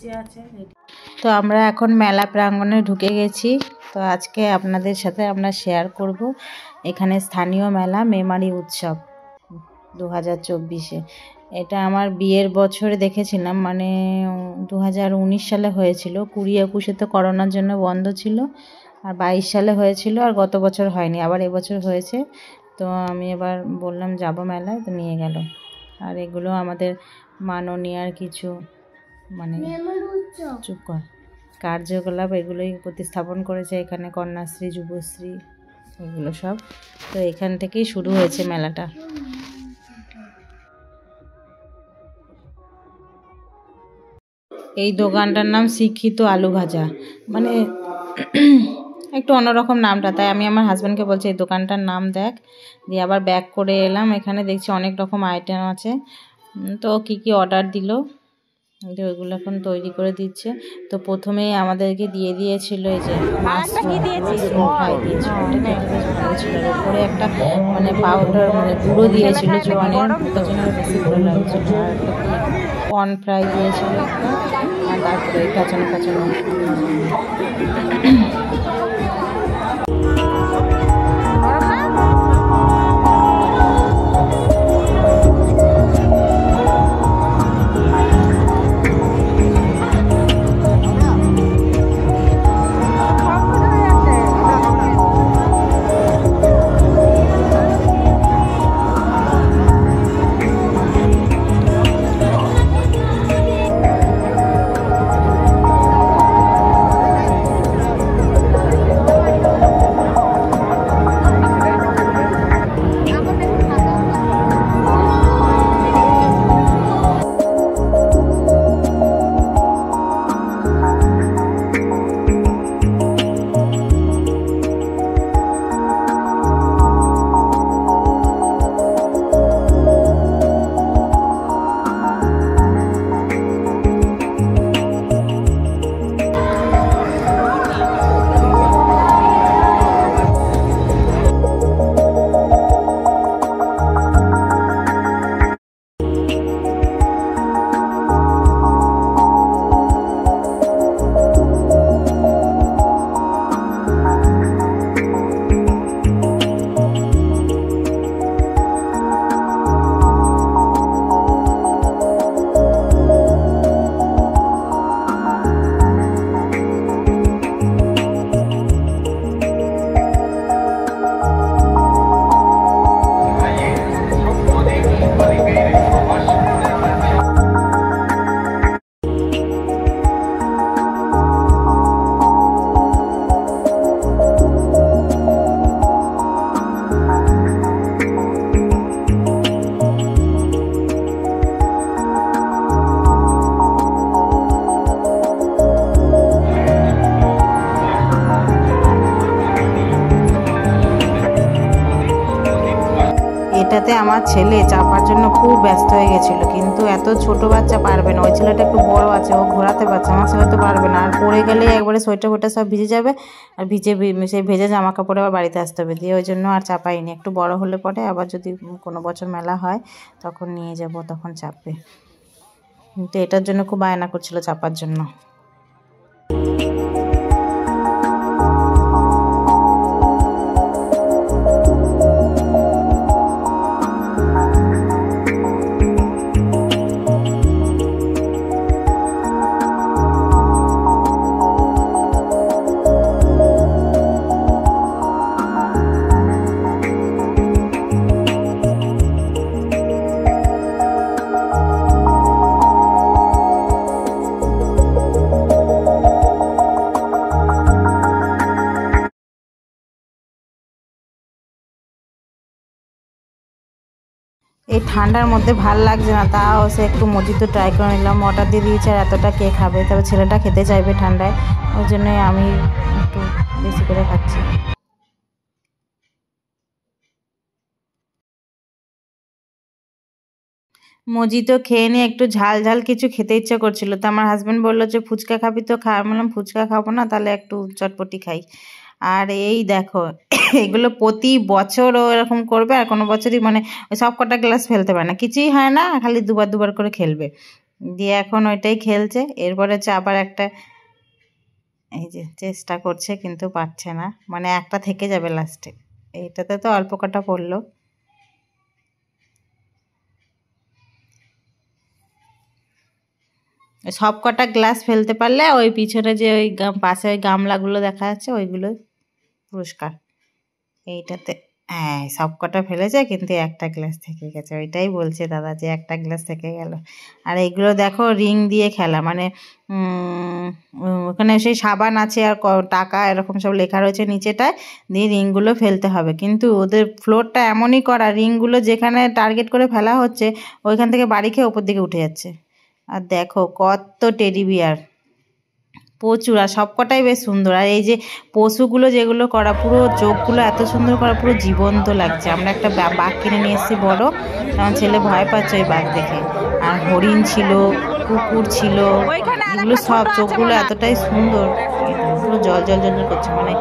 নিচে আছে। তো আমরা এখন মেলা প্রাঙ্গণে ঢুকে গেছি। তো আজকে আপনাদের সাথে আমরা শেয়ার করব এখানে স্থানীয় মেলা মেমারি উৎসব 2024-এ। এটা আমার বিয়ের বছরে দেখেছিলাম, মানে 2019 সালে হয়েছিল। 20-21-এ তো করোনার জন্য বন্ধ ছিল, আর 22 সালে হয়েছিল, আর গত বছর হয়নি, আবার এবছর হয়েছে। তো আমি এবার বললাম যাব মেলায়, তো নিয়ে গেল। আর এগুলো আমাদের মাননীয়ার কিছু মানে চুপ কর কার্যকলাপ, এগুলোই প্রতিস্থাপন করেছে এখানে, কন্যাশ্রী, যুবশ্রী, এগুলো সব। তো এখান থেকেই শুরু হয়েছে মেলাটা। এই দোকানটার নাম শিক্ষিত আলু ভাজা, মানে একটু অন্যরকম নামটা, তাই আমি আমার হাজব্যান্ডকে বলছি এই দোকানটার নাম দেখ। দিয়ে আবার ব্যাক করে এলাম, এখানে দেখছি অনেক রকম আইটেম আছে। তো কি কি অর্ডার দিল, ওইগুলো এখন তৈরি করে দিচ্ছে। তো প্রথমেই আমাদেরকে দিয়ে দিয়েছিল এই যে ফ্রাই দিয়েছিল, ওপরে একটা মানে পাউডার মানে গুঁড়ো দিয়েছিল জোয়ানের, তার জন্য বেশি ভালো লাগছিল। আর একটা কর্ন ফ্রাই দিয়েছিল একটা, আর তারপরে কাঁচানো কাঁচানো। এটাতে আমার ছেলে চাপার জন্য খুব ব্যস্ত হয়ে গেছিল, কিন্তু এত ছোট বাচ্চা পারবে না। ওই ছেলেটা একটু বড় আছে, ও ঘোরাতে পারছে, আমার ছেলে তো পারবে না। আর পড়ে গেলেই একবারে সোয়েটার ফোয়েটার সব ভিজে যাবে, আর সেই ভেজা জামা কাপড়ে আবার বাড়িতে আসতে হবে। দিয়ে ওই জন্য আর চাপাইনি। একটু বড় হলে পরে আবার যদি কোনো বছর মেলা হয় তখন নিয়ে যাব, তখন চাপবে। কিন্তু এটার জন্য খুব বায়না করছিল চাপার জন্য। এই ঠান্ডার মধ্যে ভাল লাগছে না, তাও সে একটু মজিতো ট্রাই করে নিলাম। অর্ডার দিয়ে দিয়েছে, আর এতটা কে খাবে, তবে ছেলেটা খেতে চাইবে ঠান্ডায়, ওই জন্যই আমি একটু বেশি করে খাচ্ছি। মজিতো খেয়ে নিয়ে একটু ঝাল ঝাল কিছু খেতে ইচ্ছা করছিল। তো আমার হাজব্যান্ড বললো যে ফুচকা খাবি তো খা। আমি বললাম ফুচকা খাবো না, তাহলে একটু চটপটি খাই। আর এই দেখো এগুলো প্রতি বছর ও এরকম করবে, আর কোনো বছরই মানে সব কটা গ্লাস ফেলতে পারে না, কিছুই হয় না, খালি দুবার দুবার করে খেলবে। দিয়ে এখন ওইটাই খেলছে। এরপরে হচ্ছে আবার একটা, এই যে চেষ্টা করছে কিন্তু পারছে না, মানে একটা থেকে যাবে লাস্টে। এইটাতে তো অল্প কটা পড়লো। সব কটা গ্লাস ফেলতে পারলে ওই পিছনে যে ওই পাশে ওই গামলাগুলো দেখা যাচ্ছে ওইগুলো পুরস্কার। এইটাতে হ্যাঁ সব কটা ফেলেছে কিন্তু একটা গ্লাস থেকে গেছে, ওইটাই বলছে দাদা যে একটা গ্লাস থেকে গেল। আর এইগুলো দেখো রিং দিয়ে খেলা, মানে ওখানে সেই সাবান আছে আর টাকা এরকম সব লেখা রয়েছে নিচেটায়, দিয়ে রিংগুলো ফেলতে হবে। কিন্তু ওদের ফ্লোরটা এমনই করা, রিংগুলো যেখানে টার্গেট করে ফেলা হচ্ছে ওইখান থেকে বাড়ি খেয়ে ওপর দিকে উঠে যাচ্ছে। আর দেখো কত টেডি বিয়ার, প্রচুর, আর সবকটাই বেশ সুন্দর। আর এই যে পশুগুলো যেগুলো করা, পুরো চোখগুলো এত সুন্দর করা, পুরো জীবন্ত লাগছে। আমরা একটা বাঘ কিনে নিয়ে এসেছি বড়, আমার ছেলে ভয় পাচ্ছে ওই বাঘ দেখে। আর হরিণ ছিল, কুকুর ছিল, এগুলো সব চোখগুলো এতটাই সুন্দর, পুরো জল জল জল করছে, মানে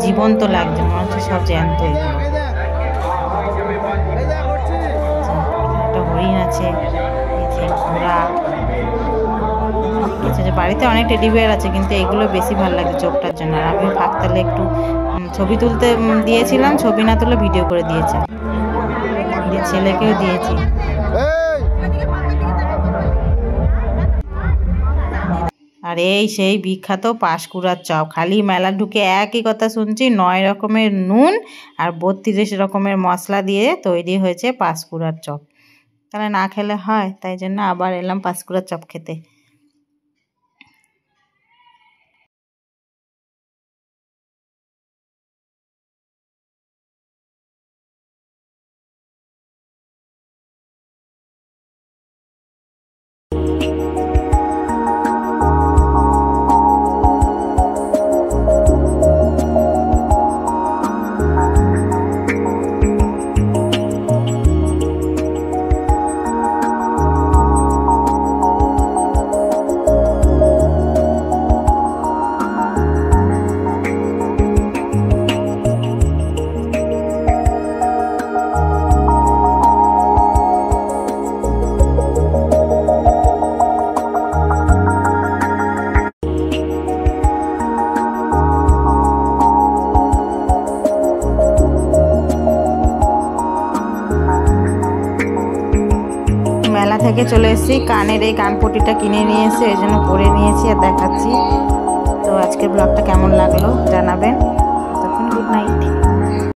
জীবন্ত লাগছে, মনে হচ্ছে সব জ্যান্ত। এগুলো একটা হরিণ আছে, এই যে ঘোড়া। বাড়িতে অনেক টেডি বিয়ার আছে কিন্তু এগুলো বেশি ভালো লাগে চোখটার জন্য। আর আমি ফাঁকতালে একটু ছবি তুলতে দিয়েছিলাম, ছবি না তুলে ভিডিও করে দিয়েছে, ছেলেকেও দিয়েছি। আর এই সেই বিখ্যাত পাঁশকুড়ার চপ, খালি মেলা ঢুকে একই কথা শুনছি, 9 রকমের নুন আর 32 রকমের মশলা দিয়ে তৈরি হয়েছে পাঁশকুড়ার চপ। তাহলে না খেলে হয়, তাই জন্য আবার এলাম পাঁশকুড়ার চপ খেতে। মেলা থেকে চলে এসেছি, কানের এই কানপটিটা কিনে নিয়ে এসে এই জন্য পরে নিয়েছি আর দেখাচ্ছি। তো আজকে ব্লগটা কেমন লাগলো জানাবেন।